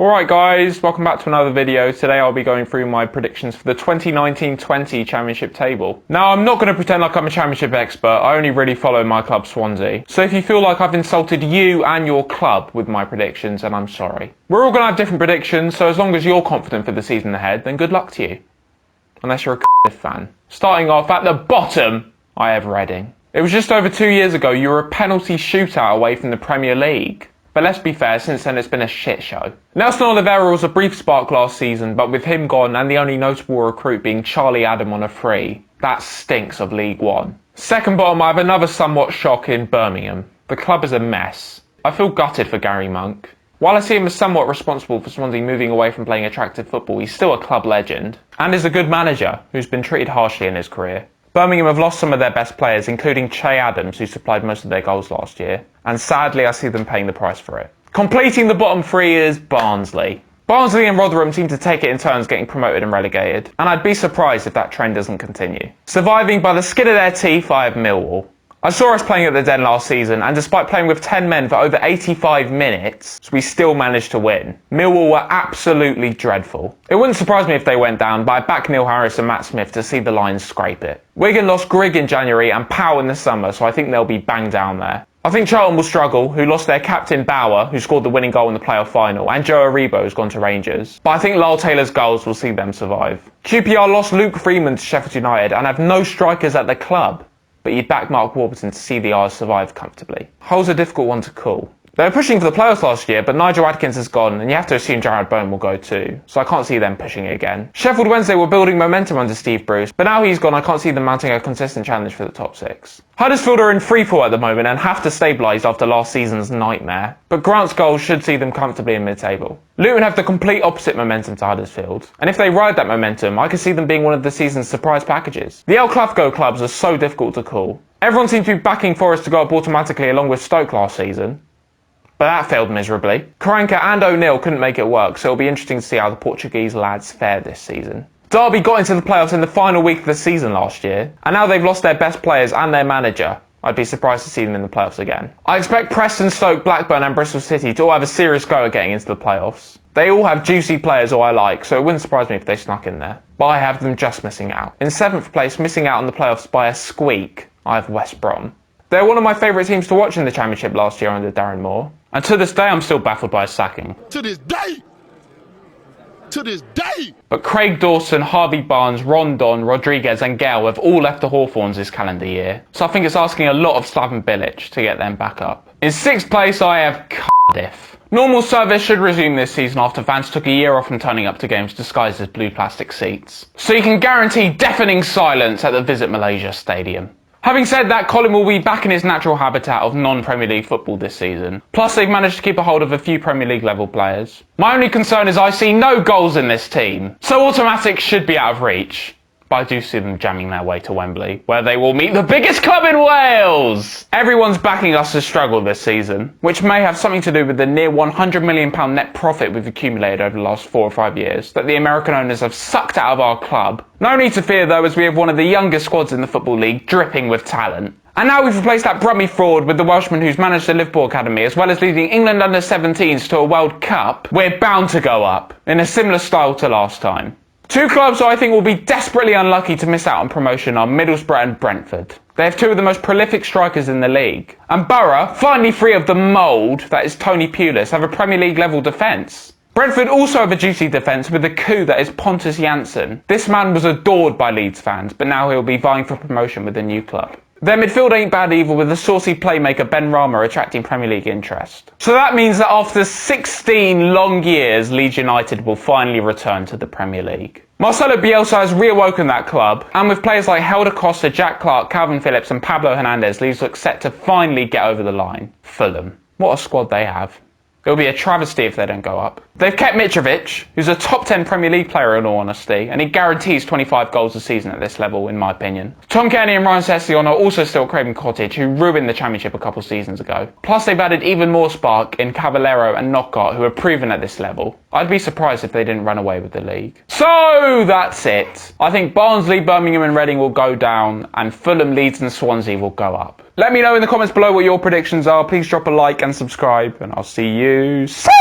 Alright guys, welcome back to another video. Today I'll be going through my predictions for the 2019-20 Championship table. Now I'm not going to pretend like I'm a Championship expert, I only really follow my club Swansea. So if you feel like I've insulted you and your club with my predictions, then I'm sorry. We're all going to have different predictions, so as long as you're confident for the season ahead, then good luck to you. Unless you're a fan. Starting off at the bottom, I have Reading. It was just over 2 years ago you were a penalty shootout away from the Premier League. But let's be fair, since then it's been a shit show. Nelson Oliveira was a brief spark last season, but with him gone and the only notable recruit being Charlie Adam on a free, that stinks of League One. Second bottom, I have another somewhat shock in Birmingham. The club is a mess. I feel gutted for Gary Monk. While I see him as somewhat responsible for Swansea moving away from playing attractive football, he's still a club legend, and is a good manager who's been treated harshly in his career. Birmingham have lost some of their best players, including Che Adams, who supplied most of their goals last year, and sadly I see them paying the price for it. Completing the bottom three is Barnsley. Barnsley and Rotherham seem to take it in turns getting promoted and relegated, and I'd be surprised if that trend doesn't continue. Surviving by the skin of their teeth, I have Millwall. I saw us playing at the Den last season, and despite playing with 10 men for over 85 minutes, we still managed to win. Millwall were absolutely dreadful. It wouldn't surprise me if they went down, but I back Neil Harris and Matt Smith to see the Lions scrape it. Wigan lost Grigg in January and Powell in the summer, so I think they'll be banged down there. I think Charlton will struggle, who lost their captain Bauer, who scored the winning goal in the playoff final, and Joe Aribo has gone to Rangers. But I think Lyle Taylor's goals will see them survive. QPR lost Luke Freeman to Sheffield United and have no strikers at the club. But you'd back Mark Warburton to see the R's survive comfortably. Hull's a difficult one to call. They were pushing for the playoffs last year, but Nigel Adkins has gone, and you have to assume Jarrod Bowen will go too, so I can't see them pushing it again. Sheffield Wednesday were building momentum under Steve Bruce, but now he's gone, I can't see them mounting a consistent challenge for the top six. Huddersfield are in freefall at the moment and have to stabilise after last season's nightmare, but Grant's goals should see them comfortably in mid-table. Luton have the complete opposite momentum to Huddersfield, and if they ride that momentum, I could see them being one of the season's surprise packages. The El Clasico clubs are so difficult to call. Everyone seems to be backing Forest to go up automatically along with Stoke last season, but that failed miserably. Karanka and O'Neill couldn't make it work, so it'll be interesting to see how the Portuguese lads fare this season. Derby got into the playoffs in the final week of the season last year, and now they've lost their best players and their manager. I'd be surprised to see them in the playoffs again. I expect Preston, Stoke, Blackburn and Bristol City to all have a serious go at getting into the playoffs. They all have juicy players who I like, so it wouldn't surprise me if they snuck in there. But I have them just missing out. In 7th place, missing out on the playoffs by a squeak, I have West Brom. They're one of my favourite teams to watch in the Championship last year under Darren Moore. And to this day, I'm still baffled by his sacking. To this day! But Craig Dawson, Harvey Barnes, Rondon, Rodriguez and Gale have all left the Hawthorns this calendar year. So I think it's asking a lot of Slaven Bilic to get them back up. In 6th place, I have Cardiff. Normal service should resume this season after fans took a year off from turning up to games disguised as blue plastic seats. So you can guarantee deafening silence at the Visit Malaysia Stadium. Having said that, Colin will be back in his natural habitat of non-Premier League football this season. Plus, they've managed to keep a hold of a few Premier League level players. My only concern is I see no goals in this team, so automatic should be out of reach. But I do see them jamming their way to Wembley, where they will meet the biggest club in Wales! Everyone's backing us to struggle this season, which may have something to do with the near £100 million net profit we've accumulated over the last 4 or 5 years that the American owners have sucked out of our club. No need to fear though, as we have one of the youngest squads in the Football League, dripping with talent. And now we've replaced that Brummy fraud with the Welshman who's managed the Liverpool Academy, as well as leading England under-17s to a World Cup. We're bound to go up, in a similar style to last time. 2 clubs who I think will be desperately unlucky to miss out on promotion are Middlesbrough and Brentford. They have 2 of the most prolific strikers in the league. And Borough, finally free of the mould that is Tony Pulis, have a Premier League level defence. Brentford also have a juicy defence with a coup that is Pontus Jansson. This man was adored by Leeds fans, but now he'll be vying for promotion with a new club. Their midfield ain't bad either, with the saucy playmaker Ben Rama attracting Premier League interest. So that means that after 16 long years, Leeds United will finally return to the Premier League. Marcelo Bielsa has reawoken that club, and with players like Helder Costa, Jack Clark, Calvin Phillips and Pablo Hernandez, Leeds look set to finally get over the line. Fulham. What a squad they have. It'll be a travesty if they don't go up. They've kept Mitrovic, who's a top 10 Premier League player in all honesty, and he guarantees 25 goals a season at this level, in my opinion. Tom Kearney and Ryan Sessegnon are also still at Craven Cottage, who ruined the Championship a couple seasons ago. Plus they've added even more spark in Cavallero and Knockaert, who are proven at this level. I'd be surprised if they didn't run away with the league. So that's it. I think Barnsley, Birmingham and Reading will go down, and Fulham, Leeds and Swansea will go up. Let me know in the comments below what your predictions are. Please drop a like and subscribe, and I'll see you soon.